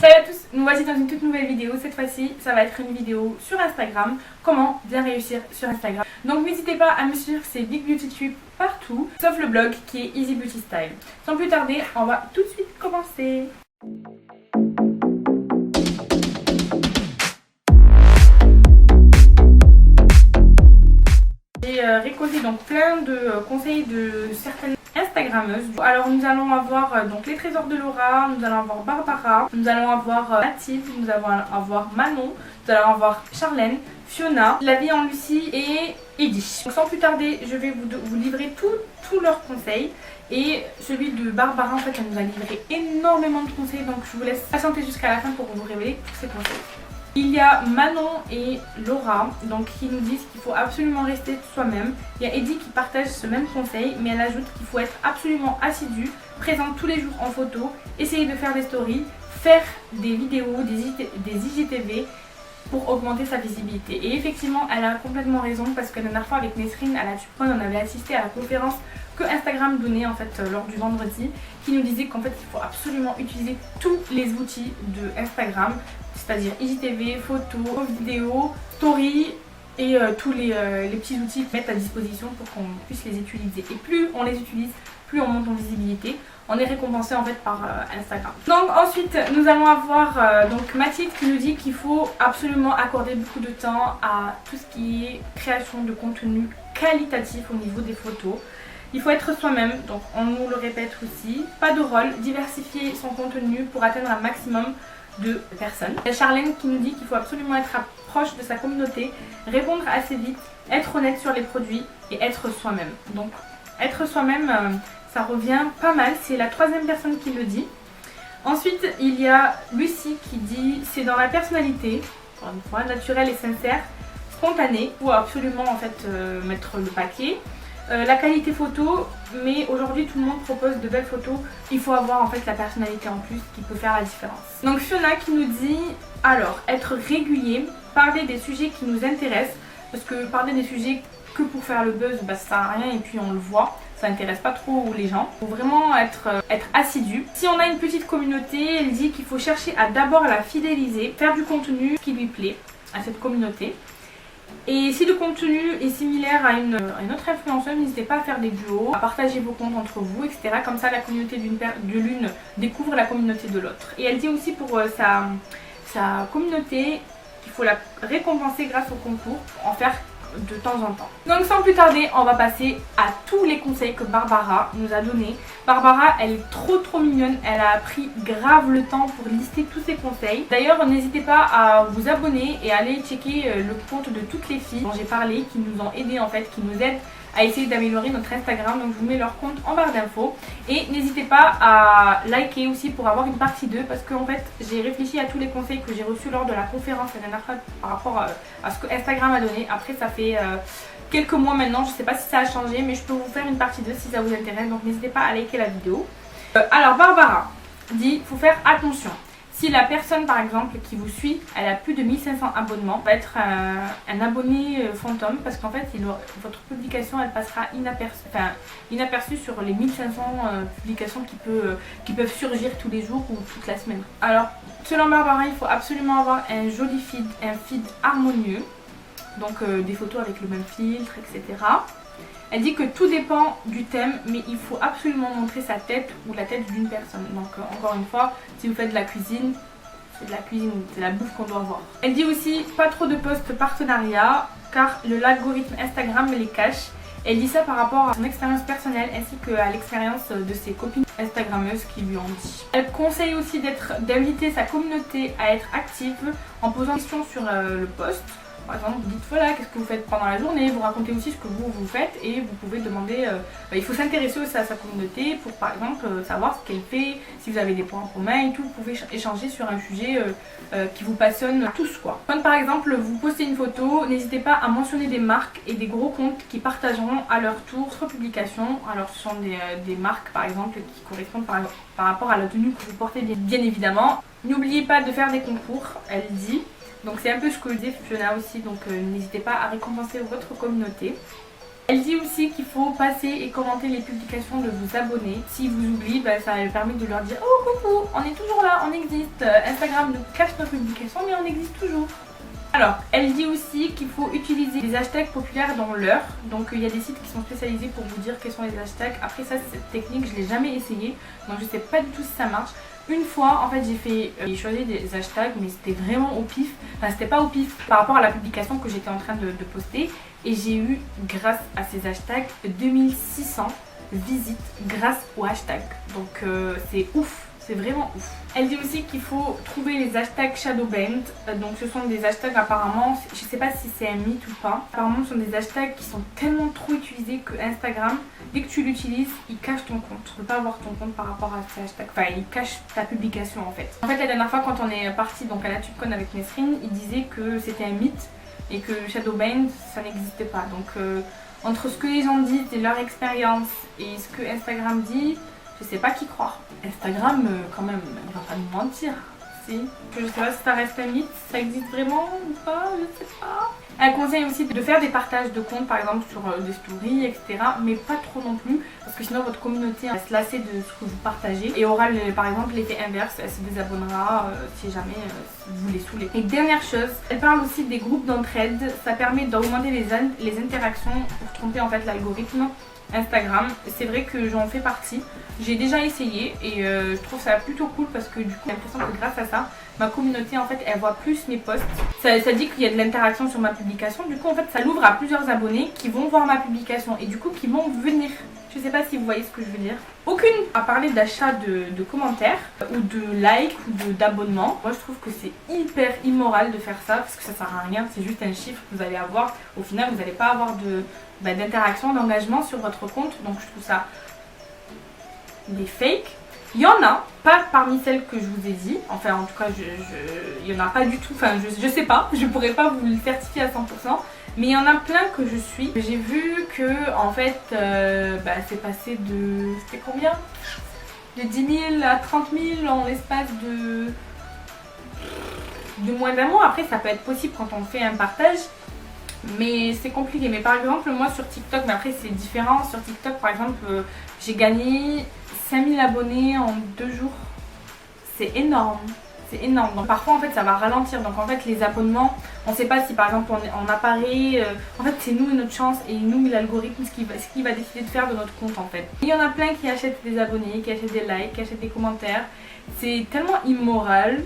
Salut à tous, nous voici dans une toute nouvelle vidéo. Cette fois-ci, ça va être une vidéo sur Instagram. Comment bien réussir sur Instagram. Donc n'hésitez pas à me suivre, c'est Big Beauty Tube partout, sauf le blog qui est Easy Beauty Style. Sans plus tarder, on va tout de suite commencer. J'ai récolté donc plein de conseils de certaines Instagrammeuses. Alors nous allons avoir donc les trésors de Laura, nous allons avoir Barbara, nous allons avoir Mathilde, nous allons avoir Manon, nous allons avoir Charlène, Fiona, La Vie en Lucie et Eddy. Donc sans plus tarder, je vais vous livrer tous leurs conseils. Et celui de Barbara, en fait, elle nous a livré énormément de conseils, donc je vous laisse patienter jusqu'à la fin pour vous révéler tous ces conseils. Il y a Manon et Laura donc, qui nous disent qu'il faut absolument rester soi-même. Il y a Eddy qui partage ce même conseil, mais elle ajoute qu'il faut être absolument assidu, présente tous les jours en photo, essayer de faire des stories, faire des vidéos, des IGTV pour augmenter sa visibilité. Et effectivement, elle a complètement raison parce que la dernière fois avec Nesrine à la Tubecon, on avait assisté à la conférence que Instagram donnait en fait lors du vendredi, qui nous disait qu'en fait il faut absolument utiliser tous les outils de Instagram, c'est-à-dire IGTV, photos, vidéos, story et tous les petits outils qu'ils mettent à disposition pour qu'on puisse les utiliser. Et plus on les utilise, plus on monte en visibilité. On est récompensé en fait par Instagram. Donc ensuite nous allons avoir donc Mathilde qui nous dit qu'il faut absolument accorder beaucoup de temps à tout ce qui est création de contenu qualitatif au niveau des photos. Il faut être soi-même, donc on nous le répète aussi. Pas de rôle, diversifier son contenu pour atteindre un maximum de personnes. Il y a Charlène qui nous dit qu'il faut absolument être proche de sa communauté, répondre assez vite, être honnête sur les produits et être soi-même. Donc être soi-même, ça revient pas mal, c'est la troisième personne qui le dit. Ensuite il y a Lucie qui dit c'est dans la personnalité, encore une fois, naturelle et sincère, spontanée, il faut absolument en fait mettre le paquet. La qualité photo, mais aujourd'hui tout le monde propose de belles photos, il faut avoir en fait la personnalité en plus qui peut faire la différence. Donc Fiona qui nous dit alors être régulier, parler des sujets qui nous intéressent, parce que parler des sujets que pour faire le buzz, bah, ça sert à rien et puis on le voit, ça n'intéresse pas trop les gens. Il faut vraiment être assidu. Si on a une petite communauté, elle dit qu'il faut chercher à d'abord la fidéliser, faire du contenu qui lui plaît à cette communauté. Et si le contenu est similaire à une autre influenceuse, n'hésitez pas à faire des duos, à partager vos comptes entre vous, etc. Comme ça la communauté de l'une découvre la communauté de l'autre. Et elle dit aussi pour sa communauté qu'il faut la récompenser grâce au concours, en faire de temps en temps. Donc sans plus tarder, on va passer à tous les conseils que Barbara nous a donnés. Barbara, elle est trop mignonne, elle a pris grave le temps pour lister tous ses conseils. D'ailleurs, n'hésitez pas à vous abonner et à aller checker le compte de toutes les filles dont j'ai parlé, qui nous ont aidé en fait, qui nous aident à essayer d'améliorer notre Instagram. Donc je vous mets leur compte en barre d'infos. Et n'hésitez pas à liker aussi pour avoir une partie 2, parce qu'en fait j'ai réfléchi à tous les conseils que j'ai reçus lors de la conférence la dernière fois par rapport à ce que Instagram a donné. Après ça fait quelques mois maintenant, je sais pas si ça a changé, mais je peux vous faire une partie 2 si ça vous intéresse. Donc n'hésitez pas à liker la vidéo. Alors Barbara dit qu'il faut faire attention. Si la personne par exemple qui vous suit, elle a plus de 1500 abonnements, va être un abonné fantôme, parce qu'en fait votre publication elle passera inaperçue sur les 1500 publications qui peuvent surgir tous les jours ou toute la semaine. Alors selon Barbara, il faut absolument avoir un joli feed, un feed harmonieux, donc des photos avec le même filtre, etc. Elle dit que tout dépend du thème, mais il faut absolument montrer sa tête ou la tête d'une personne. Donc encore une fois, si vous faites de la cuisine, c'est de la cuisine, c'est la bouffe qu'on doit voir. Elle dit aussi pas trop de posts partenariat, car l'algorithme Instagram les cache. Elle dit ça par rapport à son expérience personnelle ainsi qu'à l'expérience de ses copines instagrammeuses qui lui ont dit. Elle conseille aussi d'inviter sa communauté à être active en posant des questions sur le post. Par exemple, vous dites voilà, qu'est-ce que vous faites pendant la journée, vous racontez aussi ce que vous faites et vous pouvez demander, il faut s'intéresser aussi à sa communauté pour par exemple savoir ce qu'elle fait, si vous avez des points en commun et tout, vous pouvez échanger sur un sujet qui vous passionne tous quoi. Quand par exemple vous postez une photo, n'hésitez pas à mentionner des marques et des gros comptes qui partageront à leur tour votre publication. Alors ce sont des marques par exemple qui correspondent par rapport à la tenue que vous portez bien évidemment. N'oubliez pas de faire des concours, elle dit. Donc c'est un peu ce que dit Fiona aussi, donc n'hésitez pas à récompenser votre communauté. Elle dit aussi qu'il faut passer et commenter les publications de vos abonnés. Si vous oubliez, ça permet de leur dire oh coucou, on est toujours là, on existe. Instagram nous cache nos publications mais on existe toujours. Alors, elle dit aussi qu'il faut utiliser les hashtags populaires dans l'heure. Donc il y a des sites qui sont spécialisés pour vous dire quels sont les hashtags. Après ça, cette technique, je ne l'ai jamais essayé. Donc je ne sais pas du tout si ça marche. Une fois, en fait, j'ai choisi des hashtags, mais c'était vraiment au pif. Enfin, c'était pas au pif par rapport à la publication que j'étais en train de poster. Et j'ai eu, grâce à ces hashtags, 2600 visites grâce aux hashtags. Donc c'est ouf. C'est vraiment ouf. Elle dit aussi qu'il faut trouver les hashtags shadowbanned. Donc ce sont des hashtags apparemment, je sais pas si c'est un mythe ou pas. Apparemment ce sont des hashtags qui sont tellement trop utilisés que Instagram, dès que tu l'utilises, il cache ton compte. Tu peux pas avoir ton compte par rapport à ces hashtags. Enfin, il cache ta publication en fait. En fait la dernière fois quand on est parti donc à la TubeCon avec Nesrine, il disait que c'était un mythe et que shadowbanned ça n'existait pas. Donc entre ce que les gens disent et leur expérience et ce que Instagram dit, je sais pas qui croire. Instagram, quand même, elle va pas nous mentir. Si. Je sais pas si ça reste un mythe, ça existe vraiment ou pas, je sais pas. Elle conseille aussi de faire des partages de comptes, par exemple sur des stories, etc. Mais pas trop non plus, parce que sinon votre communauté va se lasser de ce que vous partagez. Et aura par exemple l'effet inverse, elle se désabonnera si jamais vous les saoulez. Et dernière chose, elle parle aussi des groupes d'entraide. Ça permet d'augmenter les interactions pour tromper en fait l'algorithme Instagram. C'est vrai que j'en fais partie. J'ai déjà essayé et je trouve ça plutôt cool parce que du coup j'ai l'impression que grâce à ça, ma communauté en fait elle voit plus mes posts. Ça dit qu'il y a de l'interaction sur ma publication. Du coup en fait ça l'ouvre à plusieurs abonnés qui vont voir ma publication et du coup qui vont venir. Je sais pas si vous voyez ce que je veux dire. Aucune à parler d'achat de commentaires ou de likes ou d'abonnements. Moi je trouve que c'est hyper immoral de faire ça parce que ça sert à rien. C'est juste un chiffre que vous allez avoir. Au final vous n'allez pas avoir d'interaction, d'engagement sur votre compte. Donc je trouve ça des fakes. Il y en a, pas parmi celles que je vous ai dit. Enfin en tout cas il y en a pas du tout. Enfin je sais pas, je pourrais pas vous le certifier à 100%. Mais il y en a plein que je suis. J'ai vu que en fait c'est passé de... C'était combien? De 10 000 à 30 000 en l'espace de moins d'un mois. Après ça peut être possible quand on fait un partage. Mais c'est compliqué. Mais par exemple moi sur TikTok, mais après c'est différent. Sur TikTok par exemple j'ai gagné 5000 abonnés en 2 jours. C'est énorme. C'est énorme. Donc parfois en fait ça va ralentir. Donc en fait les abonnements, on ne sait pas si par exemple on apparaît. En fait c'est nous et notre chance et nous l'algorithme ce qu'il va décider de faire de notre compte en fait. Il y en a plein qui achètent des abonnés, qui achètent des likes, qui achètent des commentaires. C'est tellement immoral.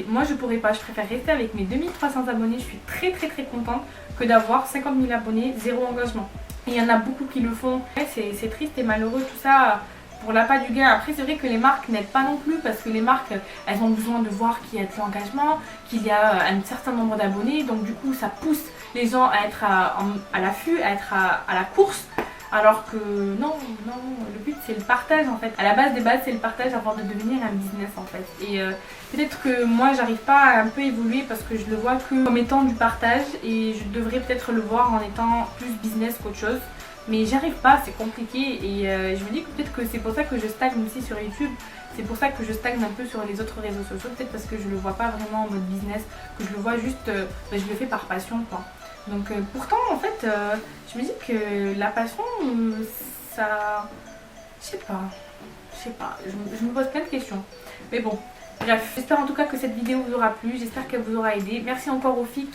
Moi je pourrais pas. Je préfère rester avec mes 2300 abonnés. Je suis très contente que d'avoir 50 000 abonnés, zéro engagement. Et il y en a beaucoup qui le font. C'est triste et malheureux tout ça. Pour l'appât du gain. Après c'est vrai que les marques n'aident pas non plus parce que les marques elles ont besoin de voir qu'il y a de l'engagement, qu'il y a un certain nombre d'abonnés, donc du coup ça pousse les gens à être à l'affût, à être à la course, alors que non, le but c'est le partage en fait. À la base des bases c'est le partage avant de devenir un business en fait. Et peut-être que moi j'arrive pas à un peu évoluer parce que je le vois que comme étant du partage et je devrais peut-être le voir en étant plus business qu'autre chose. Mais j'arrive pas, c'est compliqué et je me dis que peut-être que c'est pour ça que je stagne aussi sur YouTube. C'est pour ça que je stagne un peu sur les autres réseaux sociaux. Peut-être parce que je le vois pas vraiment en mode business, que je le vois juste, je le fais par passion quoi. Donc pourtant en fait, je me dis que la passion, ça... Je sais pas, je me pose plein de questions. Mais bon, bref, j'espère en tout cas que cette vidéo vous aura plu, j'espère qu'elle vous aura aidé. Merci encore aux filles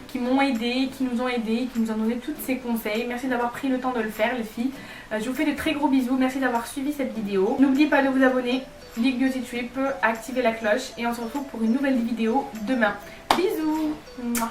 qui m'ont aidé, qui nous ont aidé, qui nous ont donné tous ces conseils. Merci d'avoir pris le temps de le faire les filles. Je vous fais de très gros bisous, merci d'avoir suivi cette vidéo. N'oubliez pas de vous abonner, Big Beauty Trip, activer la cloche et on se retrouve pour une nouvelle vidéo demain. Bisous. Mouah.